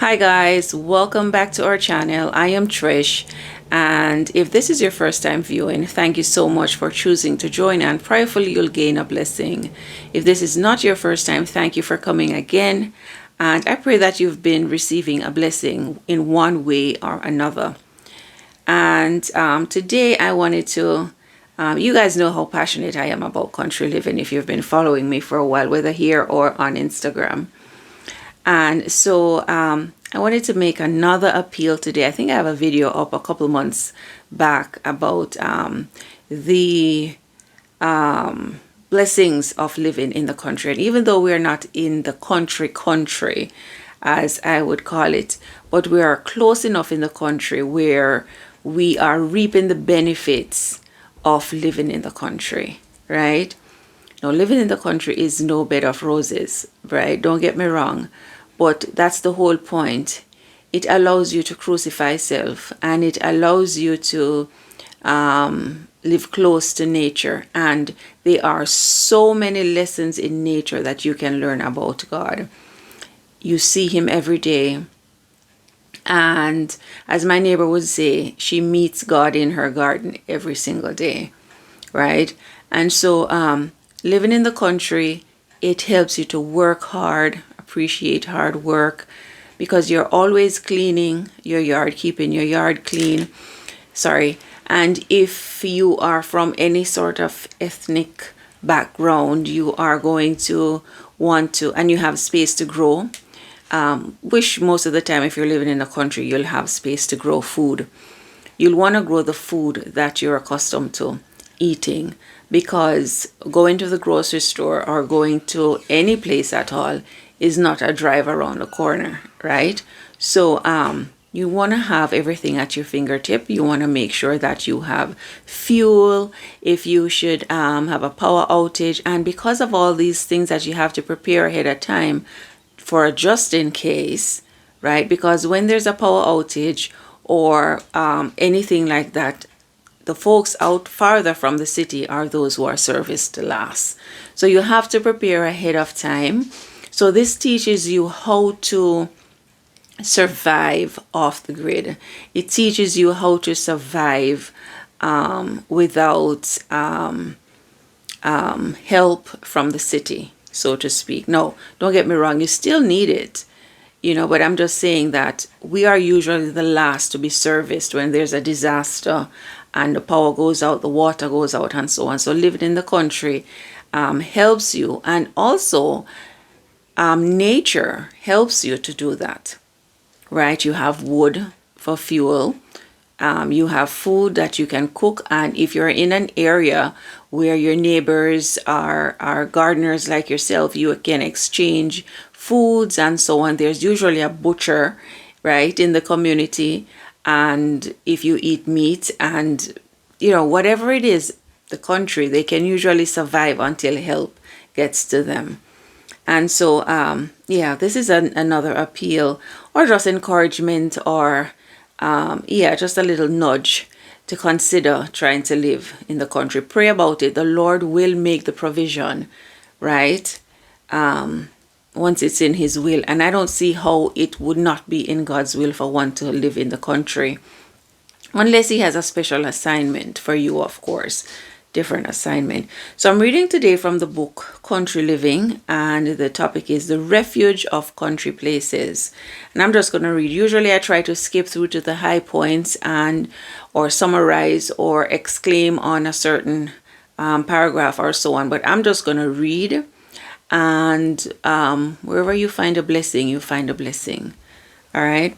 Hi guys, welcome back to our channel. I am Trish, and if this is your first time viewing, thank you so much for choosing to join, and prayerfully you'll gain a blessing. If this is not your first time, thank you for coming again, and I pray that you've been receiving a blessing in one way or another. And today I wanted to you guys know how passionate I am about country living if you've been following me for a while, whether here or on Instagram. And so I wanted to make another appeal today. I think I have a video up a couple months back about the blessings of living in the country. And even though we're not in the country, as I would call it, but we are close enough in the country where we are reaping the benefits of living in the country, right? Now, living in the country is no bed of roses, right? Don't get me wrong, but that's the whole point. It allows you to crucify self, and it allows you to live close to nature. And there are so many lessons in nature that you can learn about God. You see Him every day. And as my neighbor would say, she meets God in her garden every single day, right? And so living in the country, it helps you to work hard, appreciate hard work, because you're always cleaning your yard, keeping your yard clean. And if you are from any sort of ethnic background, you are going to want to, and you have space to grow. Which most of the time, if you're living in a country, you'll have space to grow food. You'll want to grow the food that you're accustomed to eating, because going to the grocery store or going to any place at all is not a drive around the corner, right? So you want to have everything at your fingertip. You want to make sure that you have fuel if you should have a power outage. And because of all these things that you have to prepare ahead of time for a just in case, right? Because when there's a power outage or anything like that, the folks out farther from the city are those who are serviced last. So you have to prepare ahead of time. So this teaches you how to survive off the grid. It teaches you how to survive without help from the city, so to speak. No, don't get me wrong, you still need it, but I'm just saying that we are usually the last to be serviced when there's a disaster and the power goes out, the water goes out, and so on. So living in the country helps you, and also nature helps you to do that, right? You have wood for fuel. You have food that you can cook, and if you're in an area where your neighbors are gardeners like yourself, you can exchange foods and so on. There's usually a butcher, right, in the community, and if you eat meat and whatever it is, the country, they can usually survive until help gets to them. And so this is another appeal, or just encouragement, or just a little nudge to consider trying to live in the country. Pray about it. The Lord will make the provision, right? Once it's in His will. And I don't see how it would not be in God's will for one to live in the country. Unless He has a special assignment for you, of course. Different assignment. So I'm reading today from the book Country Living, and the topic is the refuge of country places. And I'm just going to read. Usually I try to skip through to the high points or summarize or exclaim on a certain paragraph or so on, but I'm just going to read, and wherever you find a blessing, you find a blessing. All right.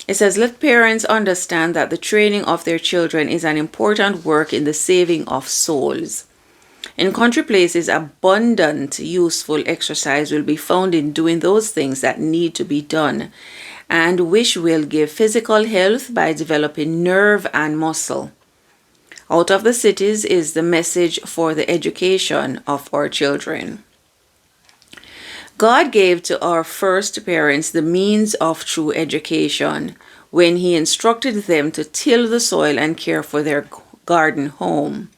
It says, let parents understand that the training of their children is an important work in the saving of souls. In country places, abundant useful exercise will be found in doing those things that need to be done, and which will give physical health by developing nerve and muscle. Out of the cities is the message for the education of our children. God gave to our first parents the means of true education when He instructed them to till the soil and care for their garden home.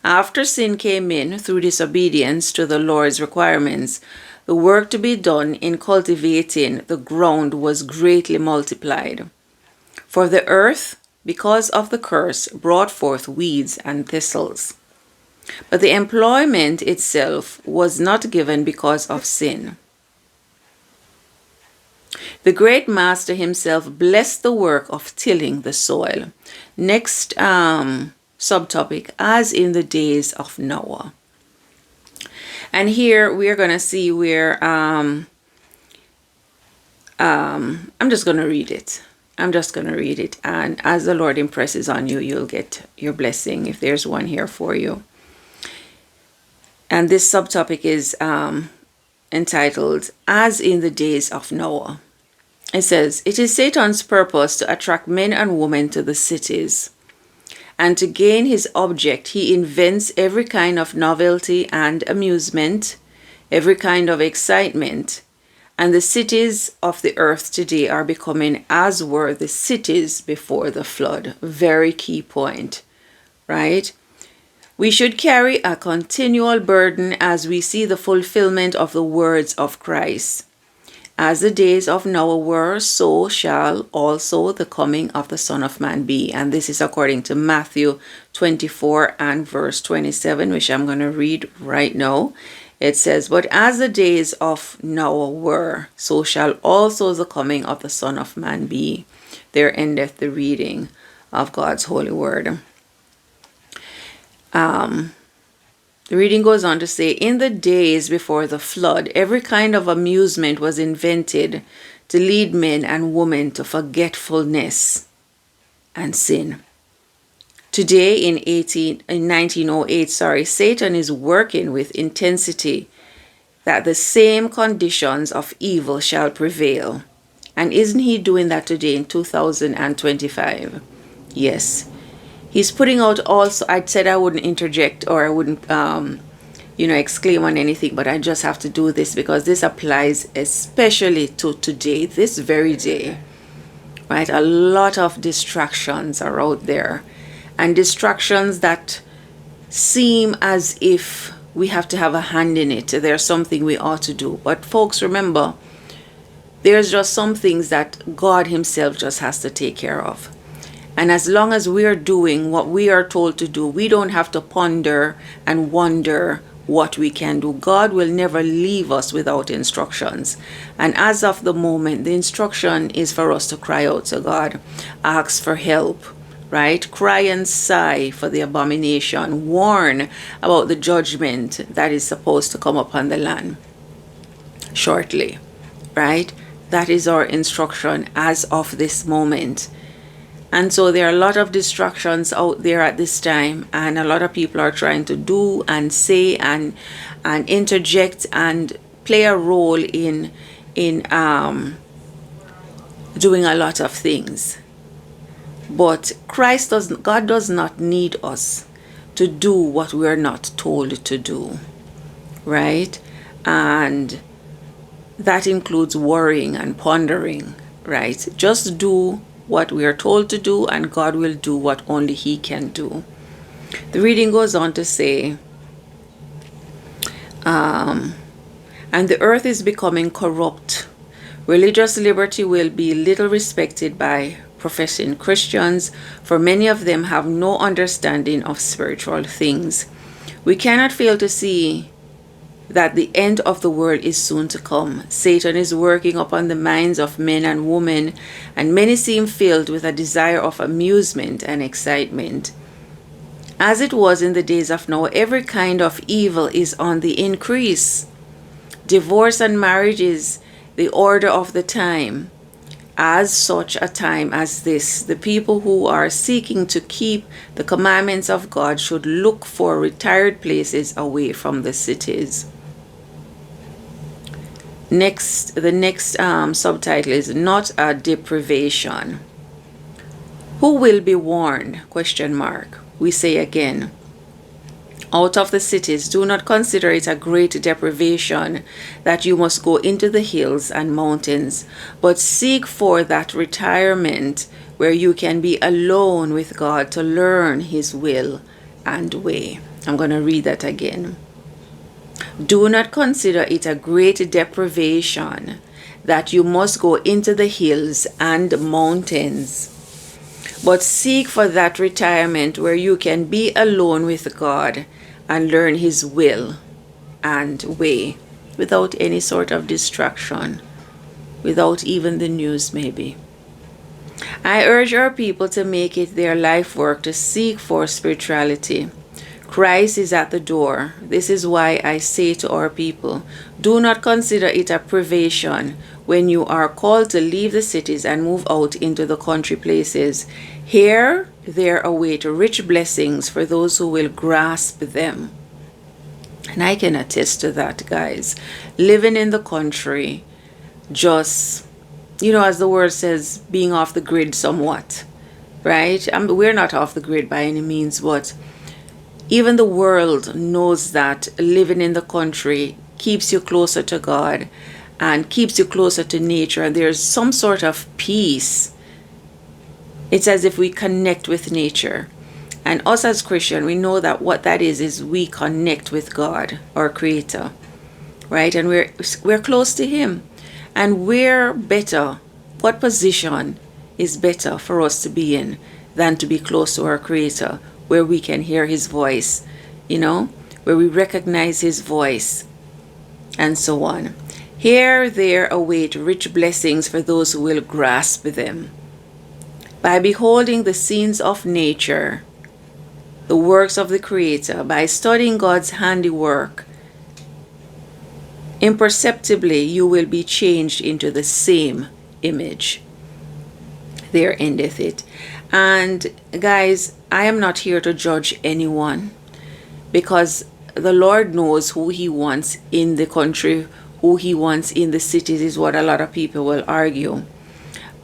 After sin came in through disobedience to the Lord's requirements, The work to be done in cultivating the ground was greatly multiplied. For the earth, because of the curse, brought forth weeds and thistles. But the employment itself was not given because of sin. The great master himself blessed the work of tilling the soil. Next subtopic, as in the days of Noah. And here we are going to see where I'm just going to read it. And as the Lord impresses on you, you'll get your blessing if there's one here for you. And this subtopic is entitled, As in the Days of Noah. It says, it is Satan's purpose to attract men and women to the cities. And to gain his object, he invents every kind of novelty and amusement, every kind of excitement. And the cities of the earth today are becoming as were the cities before the flood. Very key point, right? We should carry a continual burden as we see the fulfillment of the words of Christ. As the days of Noah were, so shall also the coming of the Son of Man be. And this is according to Matthew 24 and verse 27, which I'm going to read right now. It says, but as the days of Noah were, so shall also the coming of the Son of Man be. There endeth the reading of God's holy word. The reading goes on to say, in the days before the flood, every kind of amusement was invented to lead men and women to forgetfulness and sin. Today, in 1908, Satan is working with intensity that the same conditions of evil shall prevail. And isn't he doing that today in 2025? Yes. He's putting out also, I said I wouldn't interject or I wouldn't, exclaim on anything, but I just have to do this because this applies especially to today, this very day, right? A lot of distractions are out there, and distractions that seem as if we have to have a hand in it. There's something we ought to do. But folks, remember, there's just some things that God himself just has to take care of. And as long as we are doing what we are told to do, we don't have to ponder and wonder what we can do. God will never leave us without instructions. And as of the moment, the instruction is for us to cry out to God, ask for help, right? Cry and sigh for the abomination, warn about the judgment that is supposed to come upon the land shortly, right? That is our instruction as of this moment. And so there are a lot of distractions out there at this time, and a lot of people are trying to do and say and interject and play a role in doing a lot of things. But God does not need us to do what we are not told to do, right? And that includes worrying and pondering, right? Just do what we are told to do, and God will do what only he can do. The reading goes on to say, and the earth is becoming corrupt. Religious liberty will be little respected by professing Christians, for many of them have no understanding of spiritual things. We cannot fail to see that the end of the world is soon to come. Satan is working upon the minds of men and women, and many seem filled with a desire of amusement and excitement. As it was in the days of Noah, every kind of evil is on the increase. Divorce and marriage is the order of the time. As such a time as this, the people who are seeking to keep the commandments of God should look for retired places away from the cities. The next subtitle is Not a Deprivation. Who will be warned? ? We say again, out of the cities, do not consider it a great deprivation that you must go into the hills and mountains, but seek for that retirement where you can be alone with God to learn his will and way. I'm going to read that again. Do not consider it a great deprivation that you must go into the hills and mountains, but seek for that retirement where you can be alone with God and learn His will and way without any sort of distraction, without even the news maybe. I urge our people to make it their life work to seek for spirituality. Christ is at the door. This is why I say to our people, do not consider it a privation when you are called to leave the cities and move out into the country places. Here there await rich blessings for those who will grasp them. And I can attest to that, guys. Living in the country, just, as the word says, being off the grid somewhat, right? We're not off the grid by any means, but even the world knows that living in the country keeps you closer to God and keeps you closer to nature. And there's some sort of peace. It's as if we connect with nature. And us as Christians, we know that what that is we connect with God, our Creator, right? And we're close to Him. And we're better. What position is better for us to be in than to be close to our Creator, where we can hear His voice, where we recognize His voice, and so on. Here there await rich blessings for those who will grasp them. By beholding the scenes of nature, the works of the Creator, by studying God's handiwork, imperceptibly you will be changed into the same image. There endeth it. And guys, I am not here to judge anyone, because the Lord knows who He wants in the country, who He wants in the cities, is what a lot of people will argue.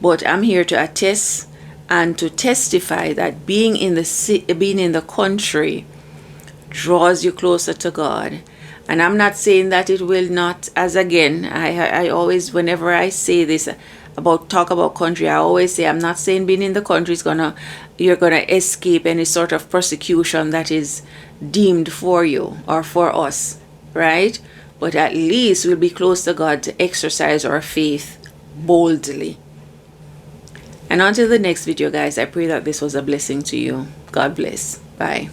But I'm here to attest and to testify that being in the country draws you closer to God. And I'm not saying that it will not, as again, I always, whenever I say this, talk about country, I always say, I'm not saying being in the country you're gonna escape any sort of persecution that is deemed for you or for us, right? But at least we'll be close to God to exercise our faith boldly. And until the next video, guys, I pray that this was a blessing to you. God bless. Bye.